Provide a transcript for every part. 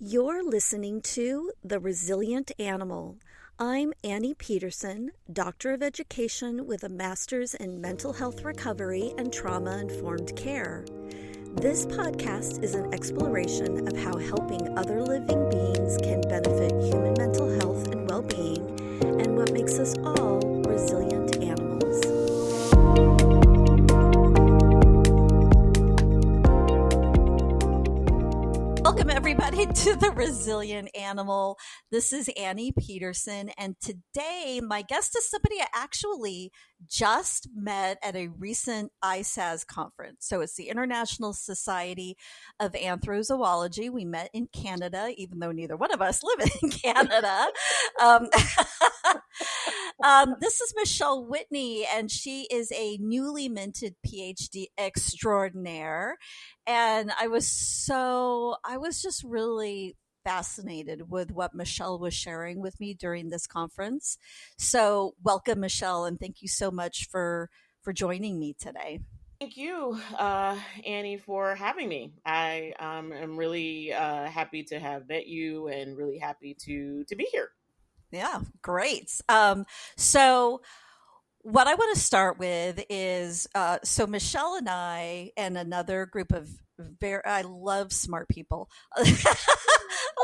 You're listening to The Resilient Animal. I'm Annie Peterson, Doctor of Education with a Master's in Mental Health Recovery and Trauma-Informed Care. This podcast is an exploration of how helping other living beings can benefit human mental health and well-being, and what makes us all resilient animals. Welcome, everybody, to The Resilient Animal. This is Annie Peterson, and today my guest is somebody I actually just met at a recent ISAS conference. So it's the International Society of Anthrozoology. We met in Canada, even though neither one of us live in Canada. This is Michele Whitney, and she is a newly minted PhD extraordinaire. And I was just really fascinated with what Michele was sharing with me during this conference. So welcome, Michele, and thank you so much for joining me today. Thank you, Annie, for having me. I am really happy to have met you and really happy to be here. Yeah, great. So what I want to start with is, so Michele and I and another group of I love smart people. I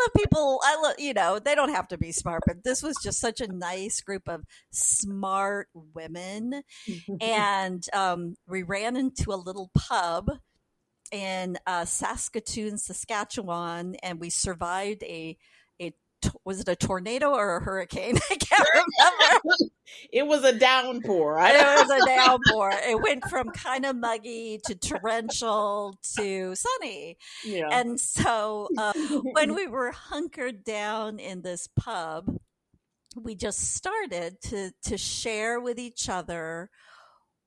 love people. They don't have to be smart, but this was just such a nice group of smart women. And we ran into a little pub in Saskatoon, Saskatchewan, and we survived was it a tornado or a hurricane? I can't remember. It was a downpour. It was a downpour. It went from kind of muggy to torrential to sunny. Yeah. And so when we were hunkered down in this pub, we just started to share with each other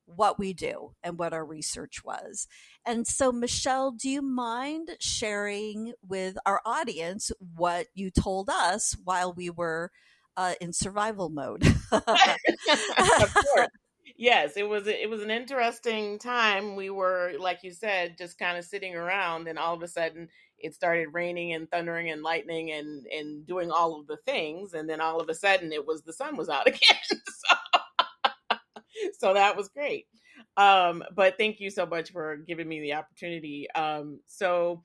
what we do and what our research was. And so, Michele, do you mind sharing with our audience what you told us while we were in survival mode? Of course. Yes, it was an interesting time. We were, like you said, just kind of sitting around, and all of a sudden it started raining and thundering and lightning and doing all of the things, and then all of a sudden the sun was out again. So that was great. But thank you so much for giving me the opportunity. So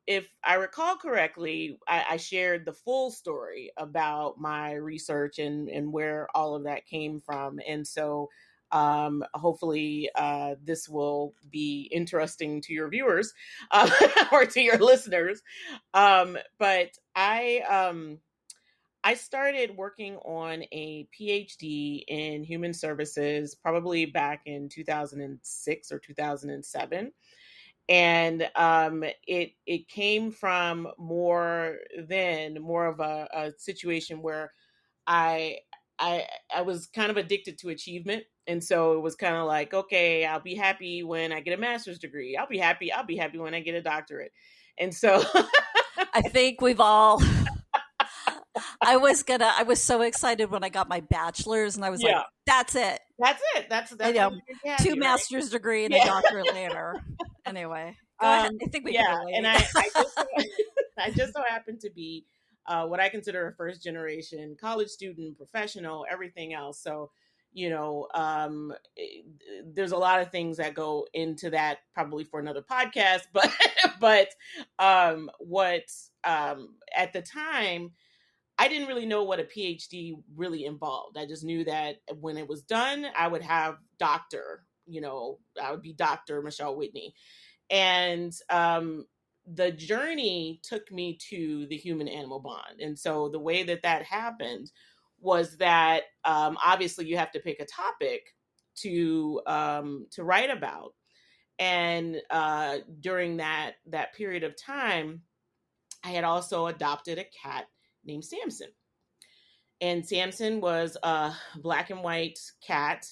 if I recall correctly, I shared the full story about my research and where all of that came from. And so hopefully this will be interesting to your viewers or to your listeners. But I started working on a PhD in human services probably back in 2006 or 2007. And it came from more of a situation where I I was kind of addicted to achievement. And so it was kind of like, okay, I'll be happy when I get a master's degree. I'll be happy when I get a doctorate. And so I think we've all I was so excited when I got my bachelor's, and I was like, that's it. That's it. That's two master's degree and a doctorate later. Anyway, go ahead. I think we can relate. And I just so happened to be what I consider a first generation college student, professional, everything else. So, there's a lot of things that go into that, probably for another podcast. But what at the time, I didn't really know what a PhD really involved. I just knew that when it was done, I would have I would be Dr. Michele Whitney. And the journey took me to the human animal bond. And so the way that happened was that obviously you have to pick a topic to write about. And during that period of time, I had also adopted a cat named Samson. And Samson was a black and white cat.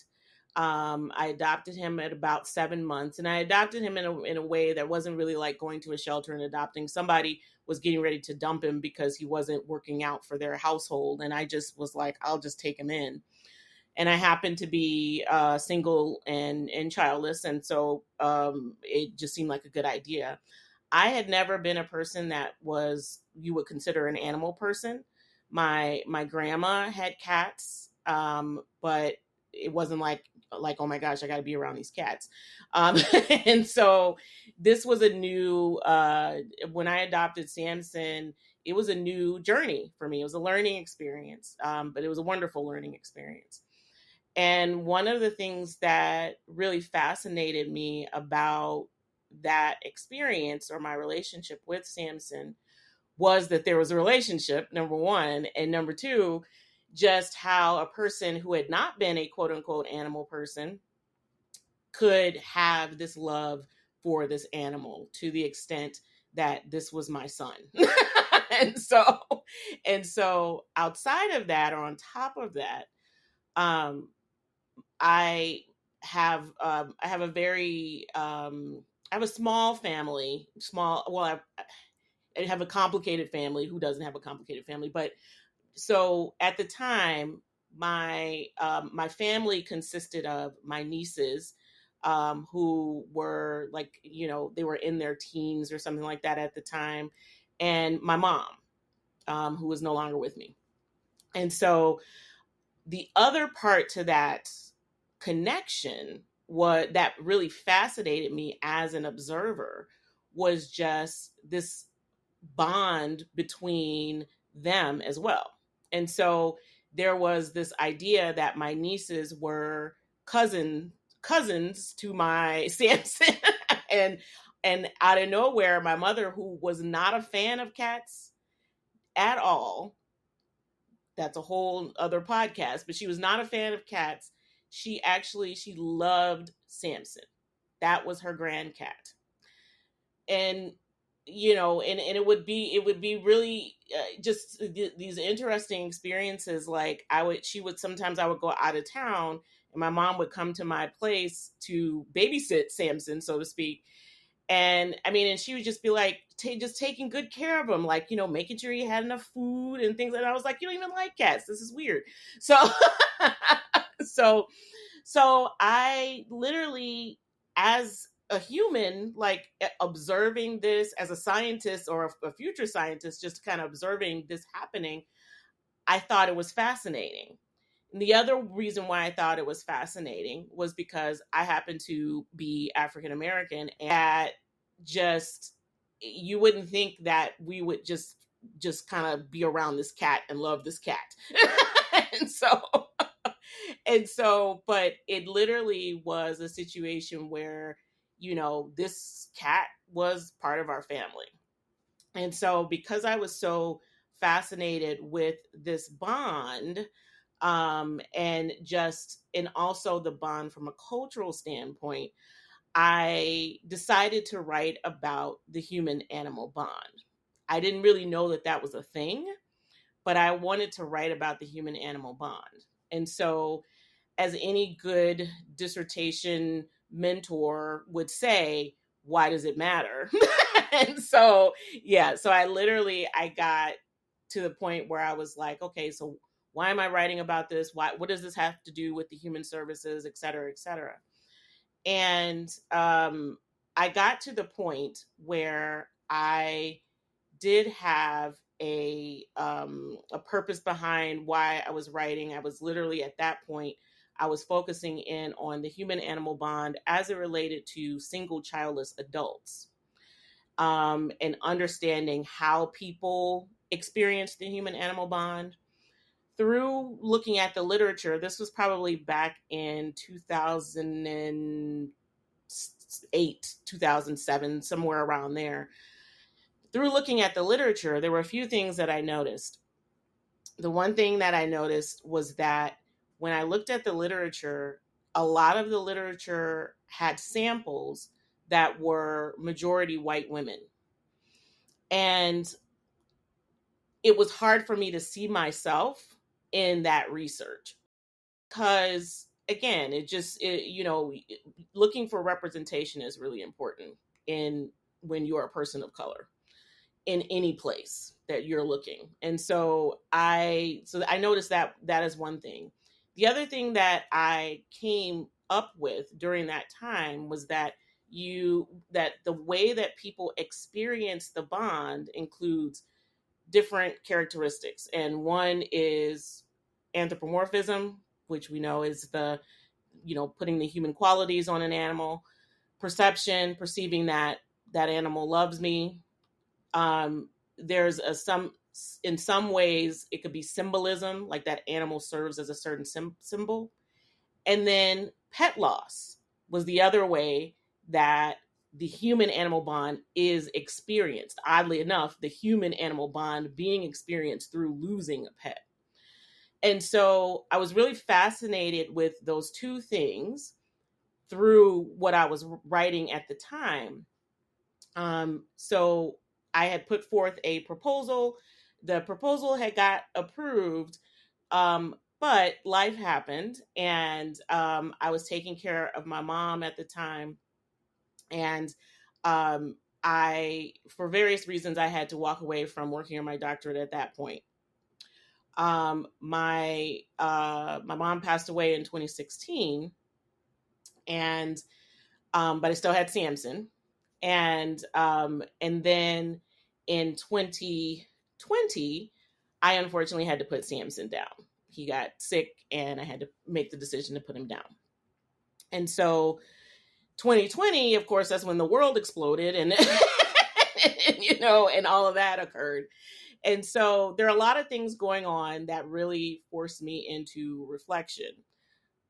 I adopted him at about 7 months, and I adopted him in a way that wasn't really like going to a shelter and adopting. Somebody was getting ready to dump him because he wasn't working out for their household. And I just was like, I'll just take him in. And I happened to be single and childless. And so it just seemed like a good idea. I had never been a person that was you would consider an animal person. My grandma had cats, but it wasn't like oh my gosh, I got to be around these cats. Um, and so this was a new when I adopted Samson, it was a new journey for me. It was a learning experience, but it was a wonderful learning experience. And one of the things that really fascinated me about that experience or my relationship with Samson was that there was a relationship, number one, and number two, just how a person who had not been a quote unquote animal person could have this love for this animal to the extent that this was my son. and so and so outside of that, or on top of that, um I I have a very I have a small family, small well I have a complicated family. Who doesn't have a complicated family? But so at the time, my family consisted of my nieces, who were like, they were in their teens or something like that at the time, and my mom, who was no longer with me. And so the other part to that connection, what that really fascinated me as an observer, was just this bond between them as well. And so there was this idea that my nieces were cousins to my Samson. and and out of nowhere, my mother, who was not a fan of cats at all, that's a whole other podcast, but she was not a fan of cats. She loved Samson. That was her grand cat. And and it would be really just these interesting experiences. Like I would go out of town, and my mom would come to my place to babysit Samson, so to speak. And I mean, and she would just be like, just taking good care of him, like, making sure he had enough food and things. And I was like, you don't even like cats. This is weird. So, so, so I literally, as a human, like observing this as a scientist or a future scientist, just kind of observing this happening, I thought it was fascinating. And the other reason why I thought it was fascinating was because I happen to be African American, and just you wouldn't think that we would just kind of be around this cat and love this cat. and so but it literally was a situation where, this cat was part of our family. And so because I was so fascinated with this bond, and also the bond from a cultural standpoint, I decided to write about the human animal bond. I didn't really know that that was a thing, but I wanted to write about the human animal bond. And so, as any good dissertation mentor would say, why does it matter? and so, yeah, so I got to the point where I was like, okay, so why am I writing about this? What does this have to do with the human services, et cetera, et cetera? And I got to the point where I did have a purpose behind why I was writing. I was literally at that point, I was focusing in on the human animal bond as it related to single childless adults, and understanding how people experience the human animal bond through looking at the literature. This was probably back in 2008, 2007, somewhere around there. Through looking at the literature, there were a few things that I noticed. The one thing that I noticed was that when I looked at the literature, a lot of the literature had samples that were majority white women. And it was hard for me to see myself in that research because, again, looking for representation is really important when you're a person of color in any place that you're looking. And so I noticed that is one thing. The other thing that I came up with during that time was that the way that people experience the bond includes different characteristics, and one is anthropomorphism, which we know is the, putting the human qualities on an animal. Perception, perceiving that that animal loves me. There's a some in some ways it could be symbolism, like that animal serves as a certain symbol. And then pet loss was the other way that the human animal bond is experienced. Oddly enough, the human animal bond being experienced through losing a pet. And so I was really fascinated with those two things through what I was writing at the time. So I had put forth a proposal. The proposal had got approved, but life happened, and I was taking care of my mom at the time, and um, for various reasons, I had to walk away from working on my doctorate at that point. My mom passed away in 2016, and but I still had Samson, and then in 2020, I unfortunately had to put Samson down. He got sick, and I had to make the decision to put him down. And so 2020, of course, that's when the world exploded, and and all of that occurred. And so there are a lot of things going on that really forced me into reflection.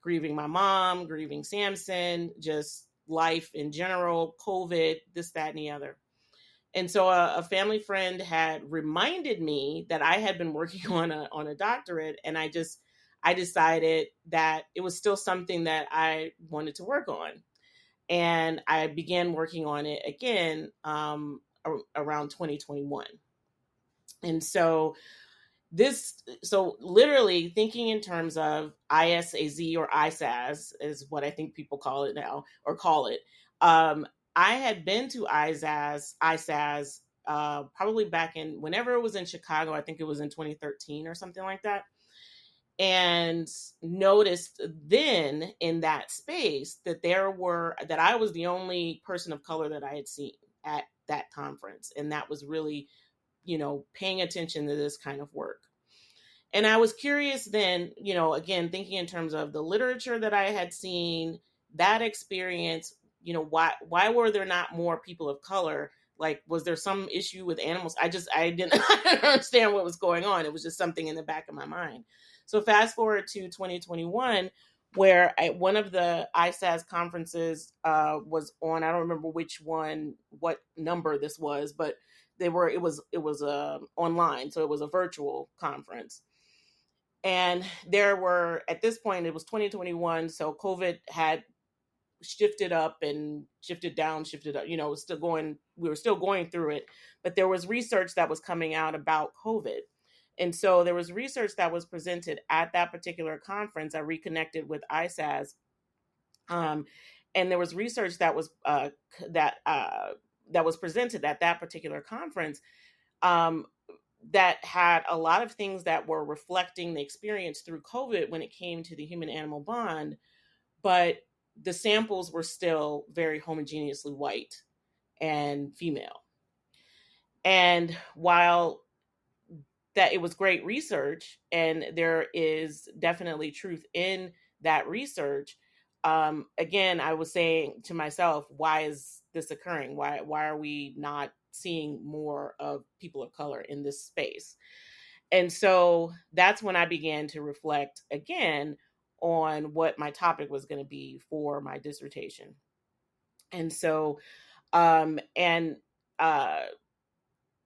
Grieving my mom, grieving Samson, just life in general, COVID, this, that, and the other. And so a family friend had reminded me that I had been working on a doctorate, and I decided that it was still something that I wanted to work on, and I began working on it again around 2021. And so literally thinking in terms of ISAZ or ISAZ is what I think people call it now, or call it. I had been to ISAZ probably back in whenever it was in Chicago. I think it was in 2013 or something like that. And noticed then in that space that that I was the only person of color that I had seen at that conference. And that was really, paying attention to this kind of work. And I was curious then, again, thinking in terms of the literature that I had seen, that experience, why were there not more people of color? Like, was there some issue with animals? I didn't understand what was going on. It was just something in the back of my mind. So fast forward to 2021, where at one of the ISAS conferences was on, I don't remember which one, what number this was, but it was online. So it was a virtual conference. And there were, at this point, it was 2021. So COVID had shifted up and shifted down, shifted up, we were still going through it, but there was research that was coming out about COVID. And so there was research that was presented at that particular conference. I reconnected with ISAS. And there was research that was that was presented at that particular conference, that had a lot of things that were reflecting the experience through COVID when it came to the human animal bond, but the samples were still very homogeneously white and female. And while that it was great research, and there is definitely truth in that research, again, I was saying to myself, why is this occurring? Why are we not seeing more of people of color in this space? And so that's when I began to reflect again on what my topic was going to be for my dissertation. And so, and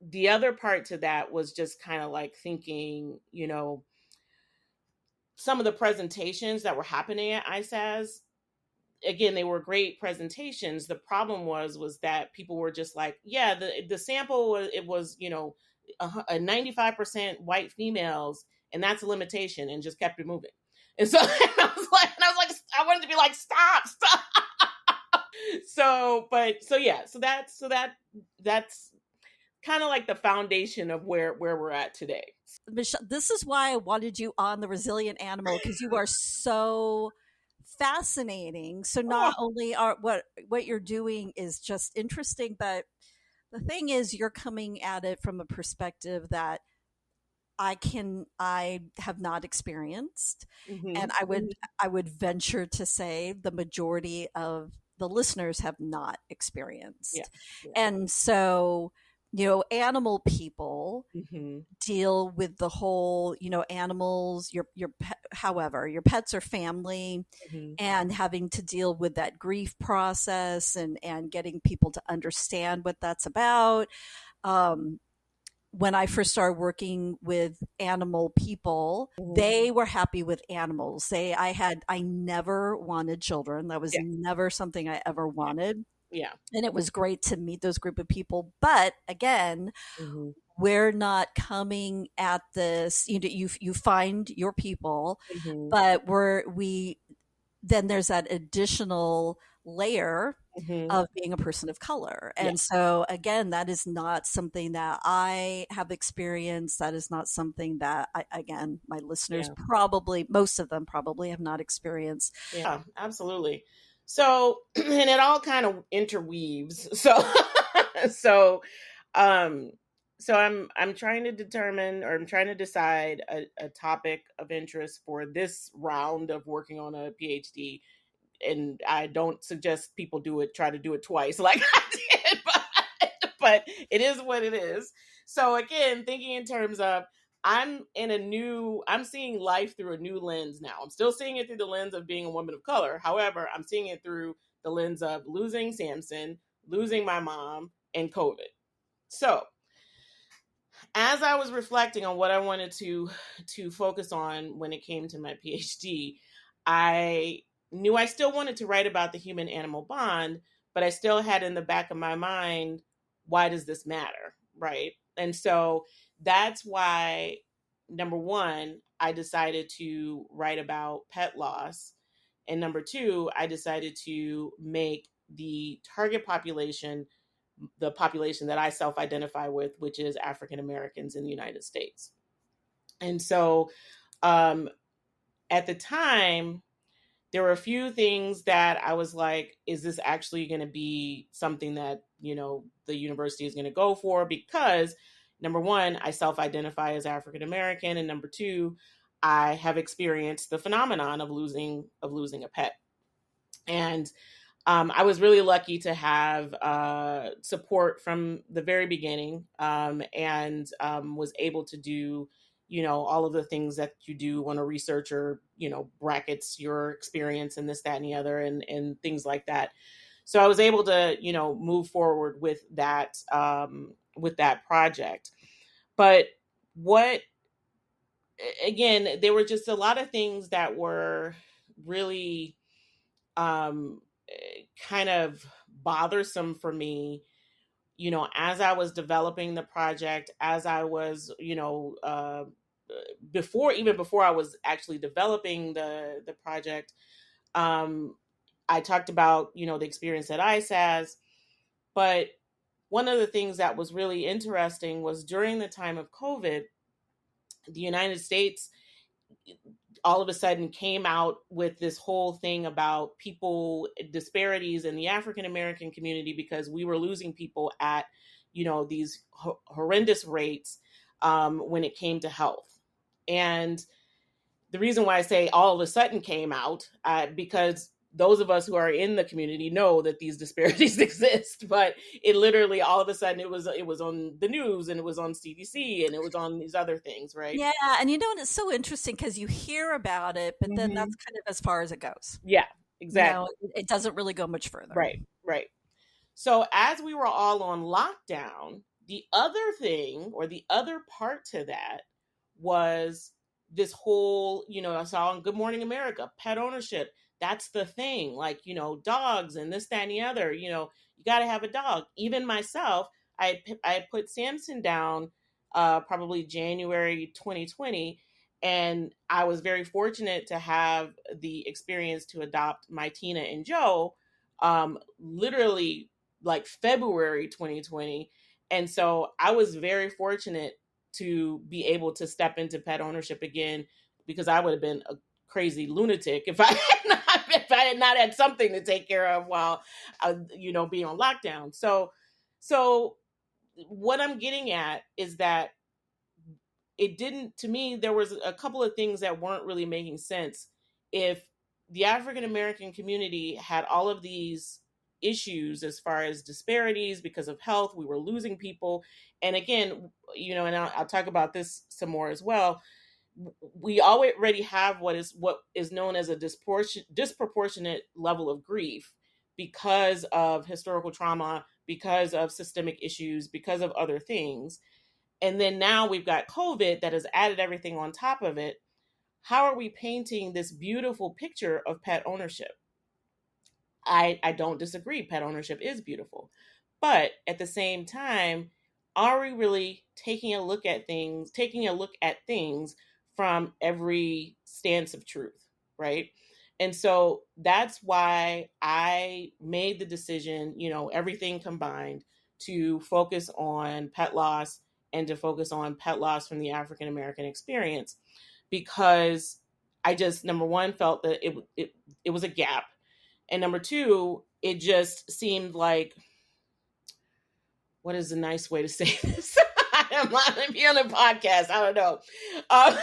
the other part to that was just kind of like thinking, some of the presentations that were happening at ISAS, again, they were great presentations. The problem was that people were just like, yeah, the sample was, it was, a 95% white females, and that's a limitation, and just kept it moving. And so I wanted to be like, stop. That's kind of like the foundation of where we're at today. Michelle, this is why I wanted you on the resilient animal, because you are so fascinating. So Oh, not only are what you're doing is just interesting, but the thing is, you're coming at it from a perspective that I have not experienced, and Mm-hmm. I would venture to say the majority of the listeners have not Yeah. experienced. Yeah. And so, animal people Mm-hmm. deal with the whole, animals, however, your pets are family, Mm-hmm. and having to deal with that grief process, and getting people to understand what that's about. Um, when I first started working with animal people, Mm-hmm. they were happy with animals. I never wanted children. That was Yeah. never something I ever Yeah. wanted. Yeah. And it was great to meet those group of people. But again, Mm-hmm. we're not coming at this, you find your people, Mm-hmm. but we then there's that additional layer Mm-hmm. of being a person of color. Yeah. And so again, that is not something that I have experienced. That is not something that again, my listeners Yeah. probably, most of them probably have not experienced. Yeah, absolutely. So, and it all kind of interweaves. So, so, um, so I'm trying to determine, or I'm trying to decide a topic of interest for this round of working on a PhD. And I don't suggest people try to do it twice like I did, but it is what it is. So again, thinking in terms of I'm seeing life through a new lens now. I'm still seeing it through the lens of being a woman of color. However, I'm seeing it through the lens of losing Samson, losing my mom, and COVID. So as I was reflecting on what I wanted to focus on when it came to my PhD, I knew I still wanted to write about the human animal bond, but I still had in the back of my mind, why does this matter? Right. And so that's why, number one, I decided to write about pet loss. And number two, I decided to make the target population the population that I self identify with, which is African Americans in the United States. And so um, at the time, there were a few things that I was like, is this actually going to be something that, the university is going to go for? Because number one, I self identify as African American. And number two, I have experienced the phenomenon of losing a pet. And I was really lucky to have support from the very beginning, and was able to do, all of the things that you do when a researcher, brackets your experience and this, that, and the other, and things like that. So I was able to, move forward with that project. But what, again, there were just a lot of things that were really um, kind of bothersome for me, as I was developing the project, as I was, before I was actually developing the project. Um, I talked about, the experience at ICE has, but one of the things that was really interesting was during the time of COVID, the United States all of a sudden came out with this whole thing about people disparities in the African American community, because we were losing people at these horrendous rates when it came to health. And the reason why I say all of a sudden came out, because those of us who are in the community know that these disparities exist, but it literally all of a sudden it was on the news, and it was on CDC, and it was on these other things, right? Yeah, and and it's so interesting because you hear about it, but then Mm-hmm. that's kind of as far as it goes. Yeah, exactly. It doesn't really go much further. Right, right. So as we were all on lockdown, the other thing, or the other part to that, was this whole, I saw on Good Morning America, pet ownership. That's the thing. Like, dogs and this, that, and the other, you got to have a dog. Even myself, I put Samson down probably January 2020. And I was very fortunate to have the experience to adopt my Tina and Joe literally like February 2020. And so I was very fortunate to be able to step into pet ownership again, because I would have been a crazy lunatic if I had not had something to take care of while being on lockdown. So what I'm getting at is that it didn't, to me, there was a couple of things that weren't really making sense. If the African American community had all of these issues as far as disparities because of health, we were losing people. And again, and I'll talk about this some more as well. We already have what is known as a disproportionate level of grief because of historical trauma, because of systemic issues, because of other things. And then now we've got COVID that has added everything on top of it. How are we painting this beautiful picture of pet ownership? I don't disagree. Pet ownership is beautiful. But at the same time, are we really taking a look at things from every stance of truth, right? And so that's why I made the decision, everything combined, to focus on pet loss and to focus on pet loss from the African American experience, because I just, number one, felt that it was a gap, and number two, it just seemed like, what is a nice way to say this? I'm on be on a podcast. I don't know. Um,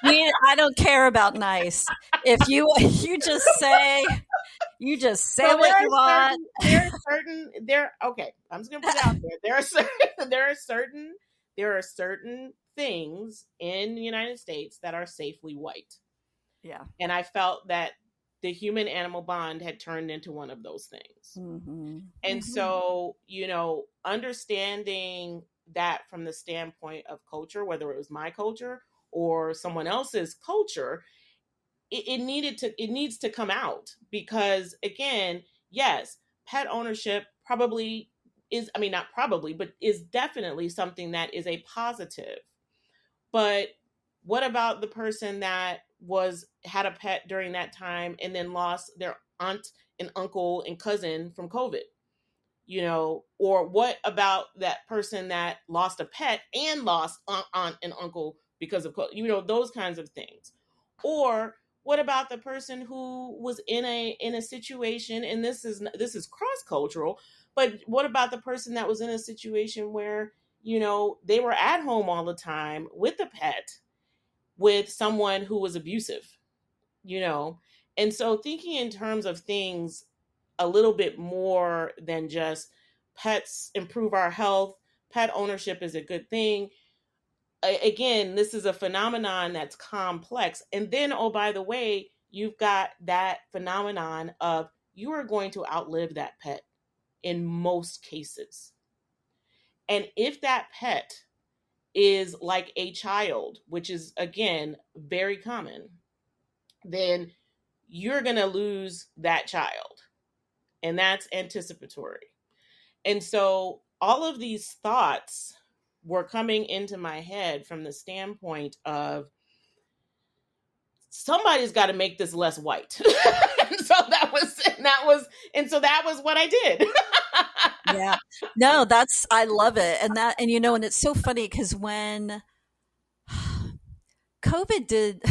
I don't care about nice. If you just say so what you want. okay. I'm just gonna put it out there. There are certain things in the United States that are safely white. Yeah. And I felt that the human animal bond had turned into one of those things. Mm-hmm. And Mm-hmm. so, understanding that from the standpoint of culture, whether it was my culture or someone else's culture, it needs to come out, because again, yes, pet ownership probably is, I mean, not probably, but is definitely something that is a positive. But what about the person that had a pet during that time and then lost their aunt and uncle and cousin from COVID? Or what about that person that lost a pet and lost aunt and uncle because of COVID? Those kinds of things. Or what about the person who was in a situation, and this is cross cultural, but what about the person that was in a situation where they were at home all the time with a pet, with someone who was abusive, and so thinking in terms of things a little bit more than just pets improve our health, pet ownership is a good thing. Again, this is a phenomenon that's complex. And then, oh, by the way, you've got that phenomenon of you are going to outlive that pet in most cases. And if that pet is like a child, which is, again, very common, then you're going to lose that child. And that's anticipatory. And so all of these thoughts were coming into my head from the standpoint of somebody's got to make this less white. and so that was what I did. Yeah. No, I love it. And it's so funny because when COVID did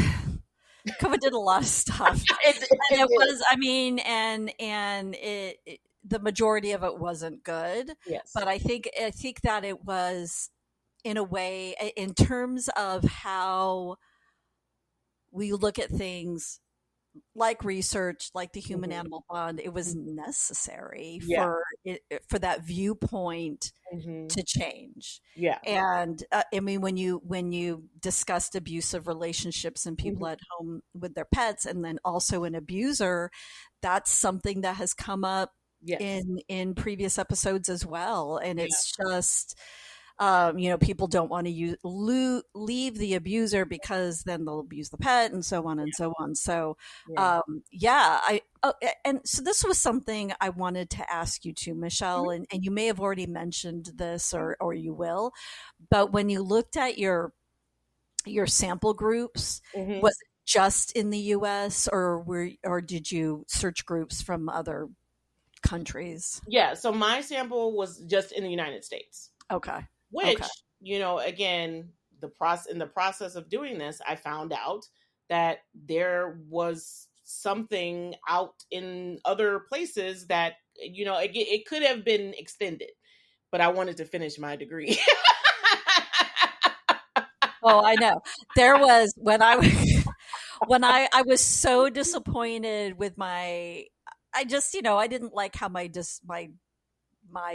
COVID did a lot of stuff. And it was, I mean, and the majority of it wasn't good. Yes. But I think that it was, in a way, in terms of how we look at things, like research, like the human animal bond, it was necessary for that viewpoint to change. Yeah. And I mean, when you discussed abusive relationships and people at home with their pets, and then also an abuser, that's something that has come up in previous episodes as well. And it's just, people don't want to leave the abuser because then they'll abuse the pet, and so on and so on. So, and so this was something I wanted to ask you too, Michelle, and you may have already mentioned this, or you will, but when you looked at your sample groups, was it just in the U.S. or did you search groups from other countries? Yeah. So my sample was just in the United States. Okay. Which, again, in the process of doing this, I found out that there was something out in other places that, it could have been extended. but I wanted to finish my degree. Oh, I know. There was when I was when I was so disappointed with my I just, I didn't like how my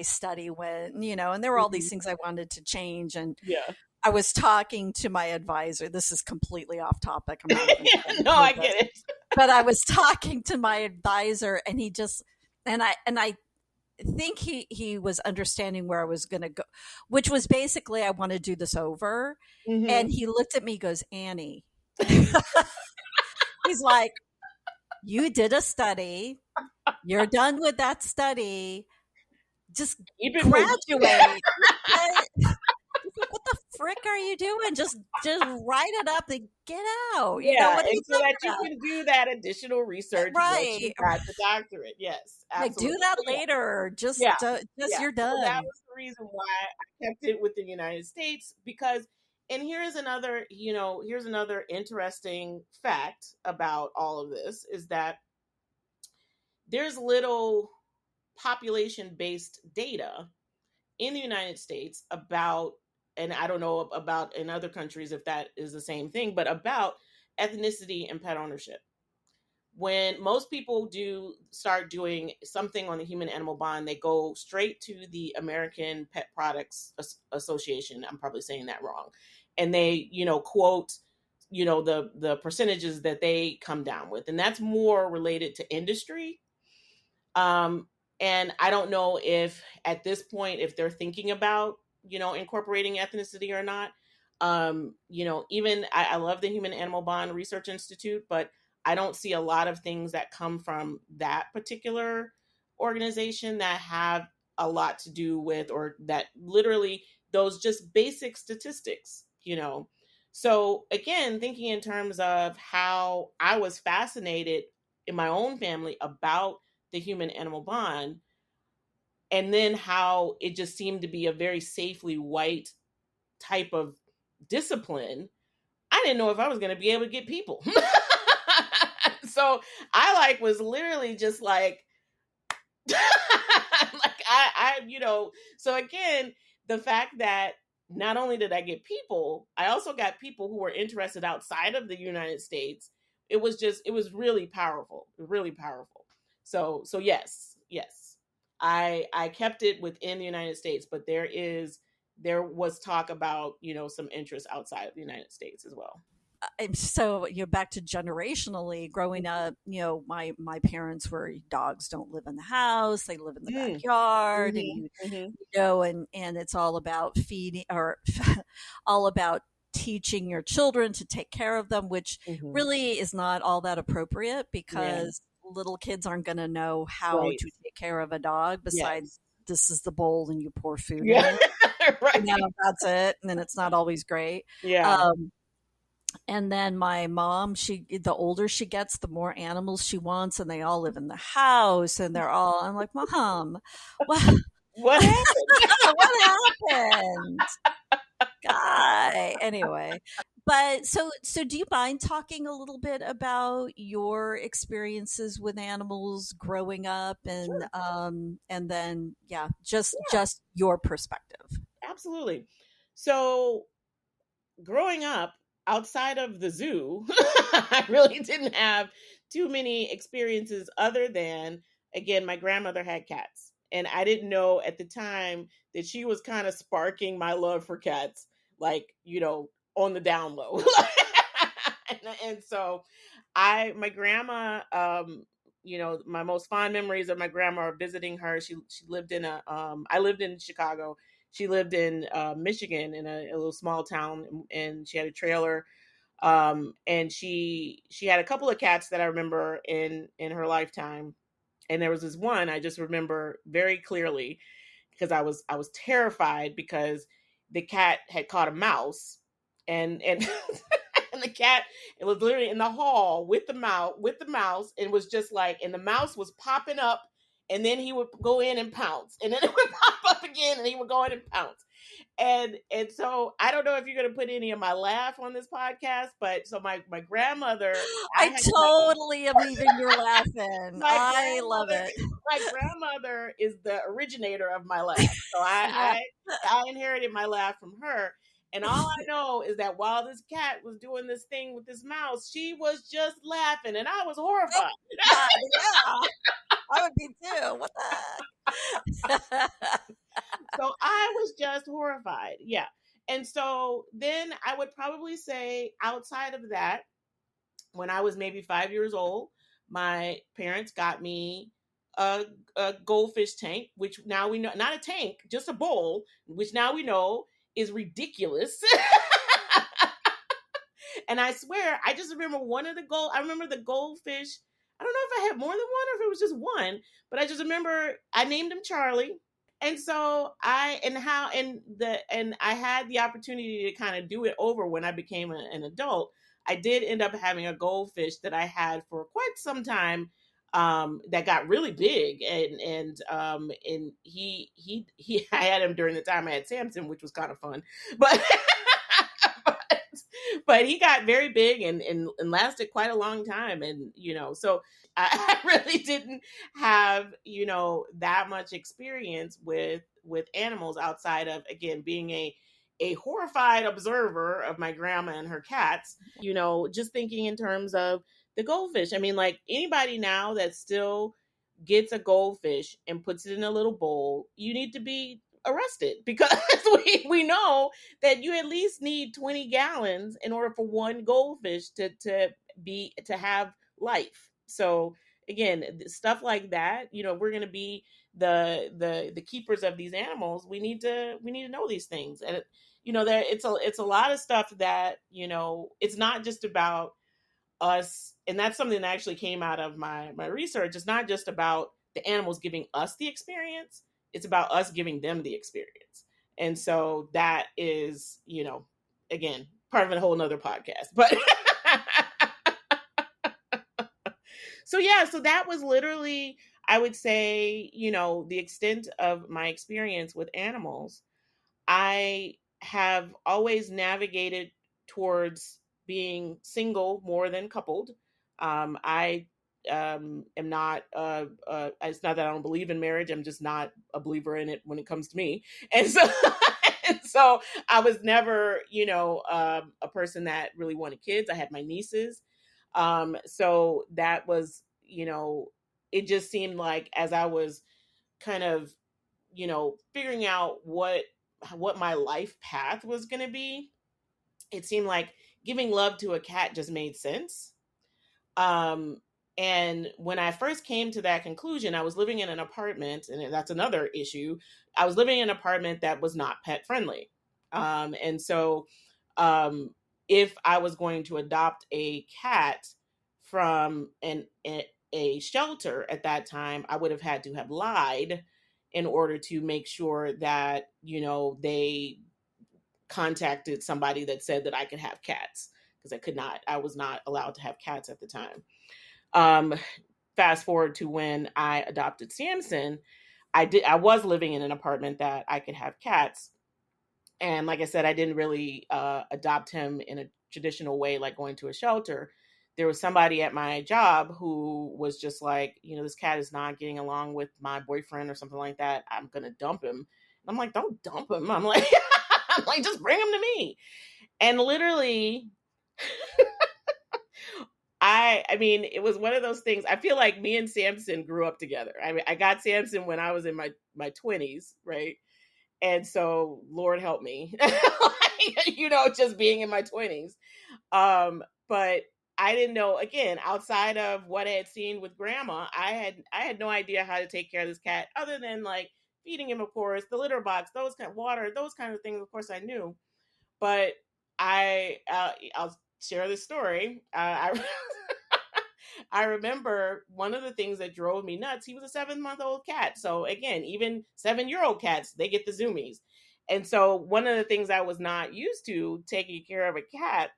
study went, and there were all these Mhm. things I wanted to change. And Yeah. I was talking to my advisor. This is completely off topic. I'm not even going to No, I include this. get it. But I was talking to my advisor, and I think he was understanding where I was going to go, which was basically I want to do this over. And Hmm. he looked at me, goes, Annie, he's like, you did a study, you're done with that study, just Keep it moving. graduate. He's like, what the frick are you doing? Just write it up and get out. Yeah, What are you and so talking that you about? can do that additional research once you Right. got the doctorate. Yes, Like, do absolutely. that So, yeah, later. Just yeah, just yeah. you're So that done. was the reason why I kept it with the United States because, and here's another interesting fact about all of this is that there's little population based data in the United States about, and I don't know about in other countries if that is the same thing, but about ethnicity and pet ownership. When most people do start doing something on the human animal bond, they go straight to the American Pet Products Association. I'm probably saying that wrong. And they, quote, the percentages that they come down with. And that's more related to industry. um, and I don't know if at this point, if they're thinking about, incorporating ethnicity or not. Even I love the Human Animal Bond Research Institute, but I don't see a lot of things that come from that particular organization that have a lot to do with, or that literally those just basic statistics. So again, thinking in terms of how I was fascinated in my own family about the human animal bond, and then how it just seemed to be a very safely white type of discipline. I didn't know if I was going to be able to get people. So I was literally just like so again, the fact that not only did I get people, I also got people who were interested outside of the United States. It was really powerful, really powerful. So yes, I kept it within the United States, but there was talk about some interest outside of the United States as well. And so back to generationally growing up, my parents were, dogs don't live in the house, they live in the Mm. backyard. And Hmm. Hmm. and it's all about feeding, or all about teaching your children to take care of them, which Hmm. really is not all that appropriate, Yeah. because little kids aren't going to know how Right. to take care of a dog besides, Yes. this is the bowl and you pour food in Yeah. it. Right. That's it. And then it's not always great. Yeah. um, and then my mom, the older she gets, the more animals she wants, and they all live in the house, and I'm like, Mom, what, What happened? what happened? Guy. Anyway, but so do you mind talking a little bit about your experiences with animals growing up, Sure. and then, yeah, just Yeah, your perspective. absolutely. So growing up outside of the zoo, I really didn't have too many experiences other than, again, my grandmother had cats. And I didn't know at the time that she was kind of sparking my love for cats, on the down low. And so my grandma, my most fond memories of my grandma are visiting her. She lived I lived in Chicago. She lived in Michigan, in a little small town, and she had a trailer. And she had a couple of cats that I remember in her lifetime. And there was this one I just remember very clearly because I was terrified because the cat had caught a mouse, and and the cat, it was literally in the hall with the mouse, and was just like, and the mouse was popping up and then he would go in and pounce, and then it would pop up again, and he would go in and pounce. And so I don't know if you're gonna put any of my laugh on this podcast, but so my grandmother, I I had totally am leaving your laughing. my I love grandmother it. my grandmother is the originator of my laugh. So Yeah. I inherited my laugh from her. And all I know is that while this cat was doing this thing with this mouse, she was just laughing, and I was Oh horrified. God, yeah. I would be too. What the heck? So I was just horrified. Yeah. And so then I would probably say, outside of that, when I was maybe 5 years old, my parents got me a, a goldfish tank, which now we know, not a tank, just a bowl, which now we know is ridiculous. And I swear, I just remember I remember the goldfish. I don't know if I had more than one or if it was just one, but I just remember I named him Charlie. And so I had the opportunity to kind of do it over when I became an adult. I did end up having a goldfish that I had for quite some time, that got really big, and he I had him during the time I had Samson, which was kind of fun, but but he got very big and lasted quite a long time, and so I really didn't have that much experience with animals outside of, again, being a horrified observer of my grandma and her cats. Just thinking in terms of the goldfish. I mean, like, anybody now that still gets a goldfish and puts it in a little bowl, you need to be arrested, because we know that you at least need 20 gallons in order for one goldfish to have life. So again, stuff like that, we're going to be the keepers of these animals. We need to know these things. And there it's a lot of stuff that, it's not just about us. And that's something that actually came out of my research. It's not just about the animals giving us the experience, it's about us giving them the experience. And so that is, again, part of a whole nother podcast. But so yeah, so that was literally, I would say, the extent of my experience with animals. I have always navigated towards being single more than coupled. I am not. It's not that I don't believe in marriage. I'm just not a believer in it when it comes to me. And so, and so I was never, a person that really wanted kids. I had my nieces, so that was, it just seemed like, as I was kind of, figuring out what my life path was going to be, it seemed like giving love to a cat just made sense. Um, and when I first came to that conclusion, I was living in an apartment, and that's another issue. I was living in an apartment that was not pet friendly. And so, um, if I was going to adopt a cat from a shelter at that time, I would have had to have lied in order to make sure that, they contacted somebody that said that I could have cats, because I was not allowed to have cats at the time. Um, Fast forward to when I adopted Samson, I was living in an apartment that I could have cats. And like I said, I didn't really adopt him in a traditional way, like going to a shelter. There was somebody at my job who was just like, this cat is not getting along with my boyfriend or something like that. I'm going to dump him. And I'm like, don't dump him. I'm like, I'm like, just bring him to me. And literally, I mean, it was one of those things. I feel like me and Samson grew up together. I mean, I got Samson when I was in my 20s, right? And so, Lord help me, just being in my 20s. But I didn't know, again, outside of what I had seen with grandma, I had no idea how to take care of this cat, other than like feeding him, of course, the litter box, those kind of water, those kind of things. Of course, I knew, but I'll share this story. I I remember one of the things that drove me nuts. He was a 7-month-old cat. So again, even 7-year-old cats, they get the zoomies. And so one of the things I was not used to taking care of a cat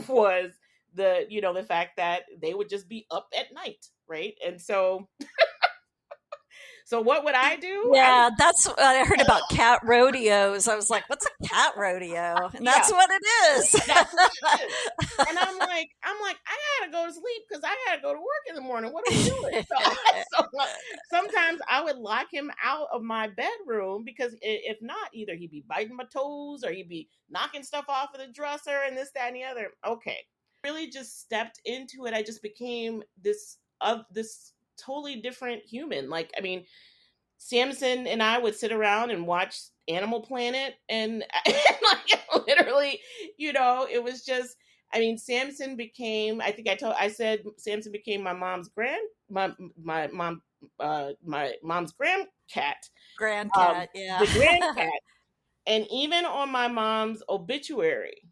was the fact that they would just be up at night, right? And so So what would I do? I would, Yeah, that's what I heard about cat rodeos. I was like, what's a cat rodeo? And yeah, that's what it is. that's what it is. And I'm like, I gotta go to sleep because I gotta go to work in the morning. What are we doing? So sometimes I would lock him out of my bedroom because if not, either he'd be biting my toes or he'd be knocking stuff off of the dresser and this, that, and the other. Okay, really just stepped into it. I just became this totally different human. Like, I mean, Samson and I would sit around and watch Animal Planet, and, and like literally, it was just. I mean, Samson became. I think I said Samson became my mom's grand cat, Grand cat, yeah. the grand cat, and even on my mom's obituary,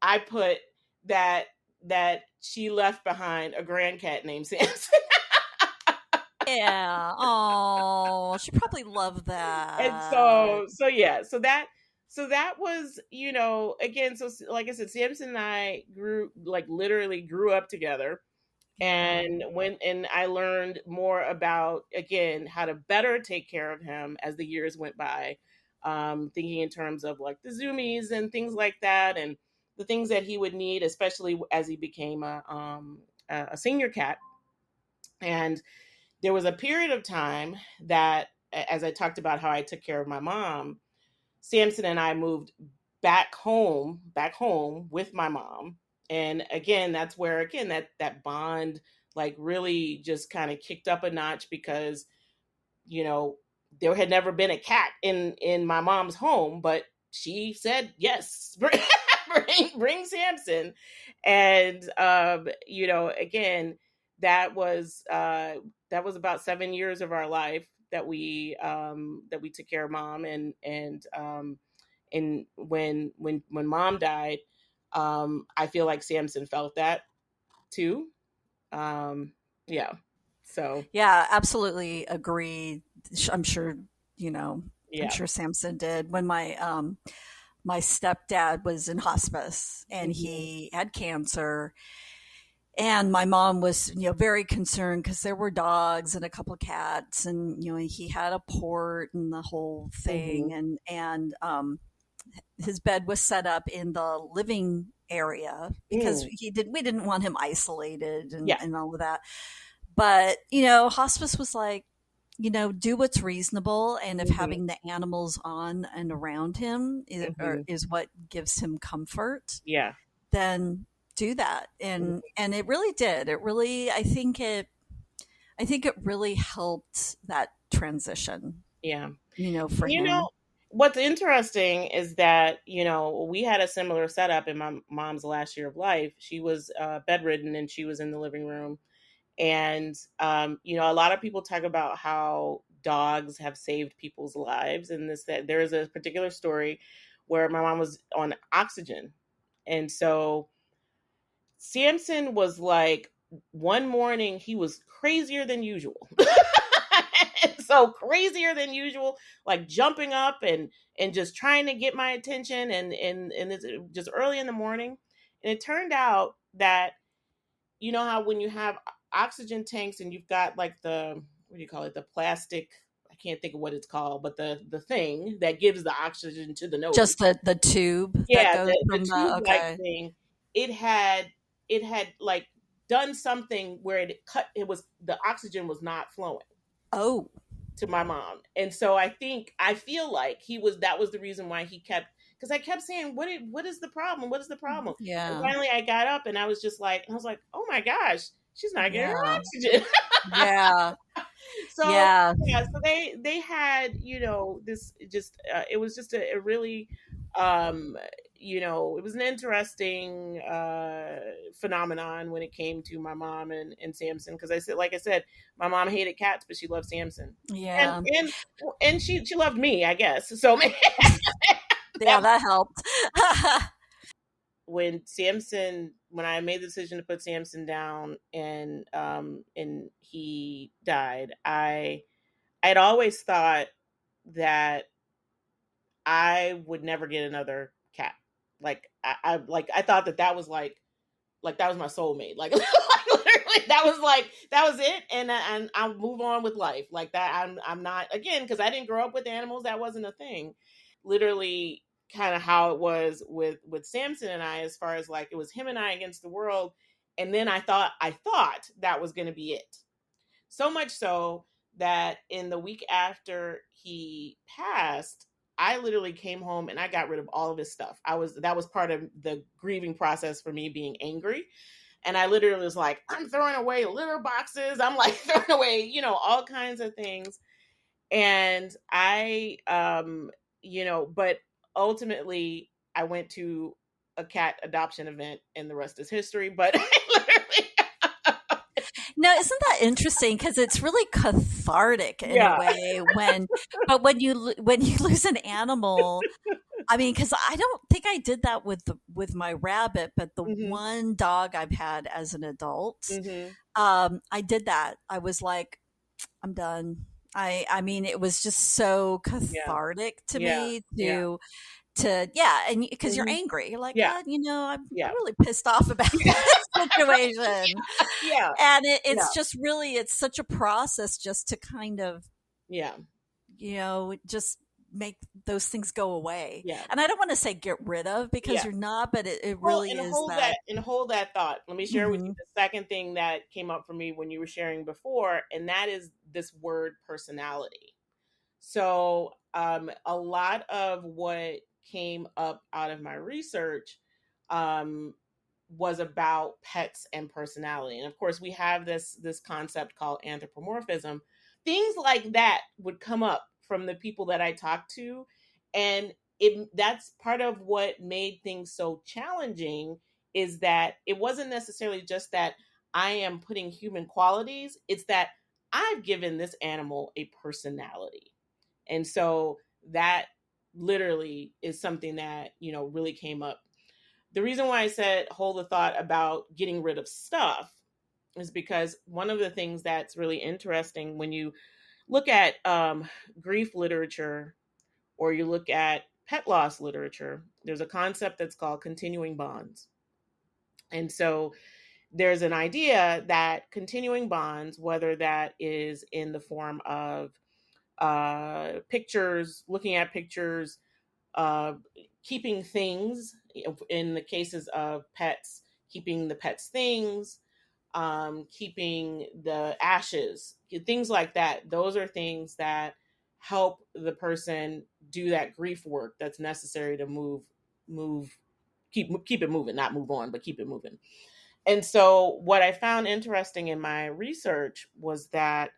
I put that she left behind a grand cat named Samson. Yeah. Oh, she probably loved And that. so yeah, so that was, again, so like I said, Samson and I literally grew up together. Yeah. And I learned more about, again, how to better take care of him as the years went by, thinking in terms of like the zoomies and things like that, and the things that he would need, especially as he became a senior cat. And there was a period of time that, as I talked about how I took care of my mom, Samson and I moved back home with my mom. And again, that's where, again, that bond like really just kind of kicked up a notch, because, you know, there had never been a cat in my mom's home, but she said yes, bring Samson. And again, that was about 7 years of our life that we took care of mom. And when mom died, I feel like Samson felt that too. um yeah, so Yeah, absolutely agree. I'm sure, you know, I'm yeah. sure Samson did. When my stepdad was in hospice and Hmm. he had cancer, and my mom was, very concerned because there were dogs and a couple of cats, and he had a port and the whole Hmm. thing, and his bed was set up in the living area because Mm. we didn't want him isolated Yeah. and all of that. But hospice was like, do what's reasonable, and if Hmm. having the animals on and around him Hmm. is what gives him comfort, Yeah. then do that. Mhm. And it really did. It really, I think it really helped that transition, Yeah. for You know, him. what's interesting is that, we had a similar setup in my mom's last year of life. She was bedridden and she was in the living room. And, a lot of people talk about how dogs have saved people's lives. And that there is a particular story where my mom was on oxygen. And so Samson was like, one morning, he was crazier than usual. So crazier than usual, like jumping up and just trying to get my attention, and it's just early in the morning. And it turned out that, you know how when you have oxygen tanks and you've got like the, what do you call it, the plastic, I can't think of what it's called, but the thing that gives the oxygen to the nose. Just the tube that Yeah, goes the from the tube like okay. thing, it had like done something where the oxygen was not flowing Oh, to my mom. And so I feel like that was the reason why he kept, because I kept saying, what is the problem? What is the problem? And yeah, finally I got up and I was like, oh my gosh, she's not getting her yeah, oxygen. yeah, So yeah, yeah, so they had, this just it was just a really, um it was an interesting phenomenon when it came to my mom and Samson, because like I said, my mom hated cats but she loved Samson. and yeah, and and she loved me, I guess. So yeah. that, That helped. when I made the decision to put Samson down, and he died, I'd always thought that I would never get another cat. Like I thought that was like that was my soulmate. Like, literally, that was it, and I'll move on with life like that. I'm not, again, because I didn't grow up with animals. That wasn't a thing. Literally, kind of how it was with Samson and I, as far as like it was him and I against the world, and then I thought that was going to be it. So much so that in the week after he passed, I literally came home and I got rid of all of his stuff. That was part of the grieving process for me, being angry. And I literally was like, I'm throwing away litter boxes. I'm like throwing away, all kinds of things. And but ultimately I went to a cat adoption event and the rest is history. But literally, No, isn't that interesting? Because it's really cathartic in a yeah. way but when you lose an animal, I mean, because I don't think I did that with my rabbit, but the Hmm. one dog I've had as an adult, Hmm. I did that. I was like, I'm done. I mean, it was just so Yeah. cathartic to Yeah. me Yeah. to yeah, and because you're Hmm. angry, you're like, Yeah. God, I'm Yeah. really pissed off about this situation, Yeah. and Yeah. it's just really it's such a process just to kind of Yeah. just make those things go away. Yeah. And I don't want to say get rid of because Yeah. you're not, but it Well, really and is that. hold that thought. Let me share with you Hmm. the second thing that came up for me when you were sharing before, and that is this word personality. So, a lot of what came up out of my research um, was about pets and personality. And of course, we have this concept called anthropomorphism. Things like that would come up from the people that I talked to, and that's part of what made things so challenging, is that it wasn't necessarily just that I am putting human qualities, it's that I've given this animal a personality. And so that literally is something that, really came up. The reason why I said hold the thought about getting rid of stuff is because one of the things that's really interesting when you look at grief literature, or you look at pet loss literature, there's a concept that's called continuing bonds. And so there's an idea that continuing bonds, whether that is in the form of pictures, looking at pictures, uh, keeping things, in the cases of pets, keeping the pets' things, keeping the ashes, things like that. Those are things that help the person do that grief work that's necessary to move, keep it moving, not move on, but keep it moving. And so, what I found interesting in my research was that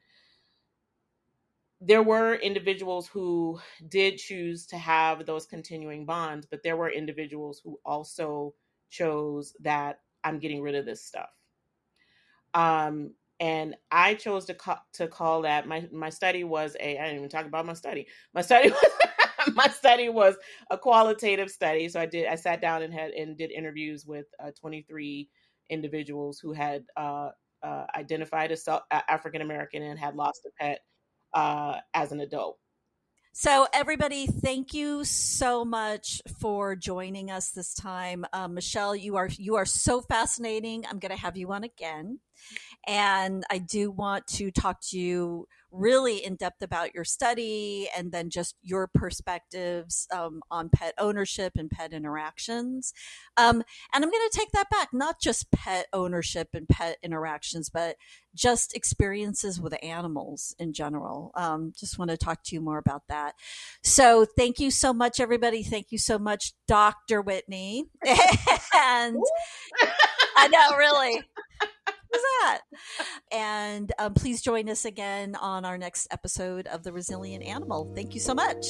there were individuals who did choose to have those continuing bonds, but there were individuals who also chose that I'm getting rid of this stuff. And I chose to call that my study was I didn't even talk about my study. My study was my study was a qualitative study. So I sat down and did interviews with 23 individuals who had identified as African American and had lost a pet as an adult. So, everybody, thank you so much for joining us this time. Michelle, you are so fascinating. I'm going to have you on again. And I do want to talk to you really in depth about your study and then just your perspectives on pet ownership and pet interactions. And I'm going to take that back, not just pet ownership and pet interactions, but just experiences with animals in general. Just want to talk to you more about that. So thank you so much, everybody. Thank you so much, Dr. Whitney. And I know, really. Who's that? And please join us again on our next episode of The Resilient Animal. Thank you so much.